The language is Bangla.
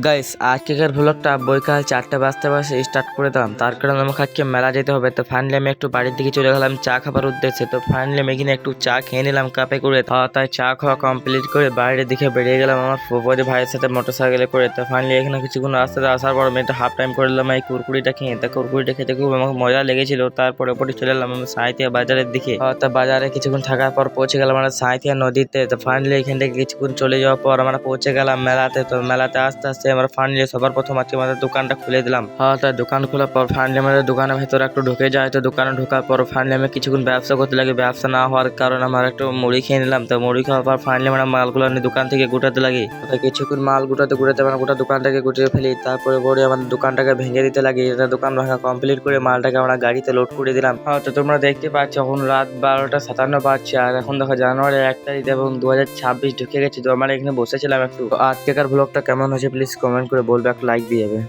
গাইস আজকের ভ্লগটা বৈকাল 4টা বাজতে স্টার্ট করে দিলাম। তার কারণ আমাকে আজকে মেলা যেতে হবে। তো ফাইনালি আমি একটু বাড়ির দিকে চলে গেলাম চা খাবার উদ্দেশ্যে। তো ফাইনালি আমি এখানে একটু চা খেয়ে নিলাম কাপে করে। তাই চা খাওয়া কমপ্লিট করে বাইরের দিকে বেরিয়ে গেলাম আমার ফুফুদি ভাইয়ের সাথে মোটরসাইকেলে করে। তো ফাইনালি এখানে কিছুক্ষণ রাস্তাতে আসার পর আমি একটা হাফ টাইম করে নিলাম এই কুরকুরিটা খেয়ে। তা কুরকুরিটা খেতে খুব আমাকে মজা লেগেছিল। তারপরে পরে চলে এলাম আমি সাঁইথিয়া বাজারের দিকে। তা বাজারে কিছুক্ষণ থাকার পর পৌঁছে গেলাম আমরা সাঁইথিয়া নদীতে। তো ফাইনালি এখান থেকে কিছুক্ষণ চলে যাওয়ার পর আমরা পৌঁছে গেলাম মেলাতে। তো মেলাতে আস্তে আস্তে আমরা ফাইনালি সবার প্রথম আজকে আমাদের দোকানটা খুলে দিলাম। তার দোকান খোলার পর ফাইনালি আমাদের দোকানের ভেতরে একটু ঢুকে যায়। তো দোকানে ঢোকার পর ফাইনালি আমি কিছুক্ষণ ব্যবসা করতে লাগি। ব্যবসা না হওয়ার কারণে আমার একটু মুড়ি খেয়ে নিলাম। তো মুড়ি খাওয়ার পর ফাইনালি আমরা মালগুলো নিয়ে দোকান থেকে গুটাতে লাগি। কিছুক্ষণ মাল গুটাতে আমরা গোটা দোকানটাকে গুটিয়ে ফেলি। তারপরে পরে আমাদের দোকানটাকে ভেঙে দিতে লাগি। এটা দোকান ভাঙা কমপ্লিট করে মালটাকে আমরা গাড়িতে লোড করে দিলাম। তো তোমরা দেখতে পাচ্ছ এখন রাত 12টা 57 বাজছে। আর এখন দেখো জানুয়ারি 1 তারিখ এবং 2026 ঢুকে গেছে। তো আমরা এখানে বসেছিলাম একটু। আজকেকার ব্লগটা কেমন হয়েছে প্লিজ কমেন্ট করে বলবে, একটা লাইক দিয়ে যাবে।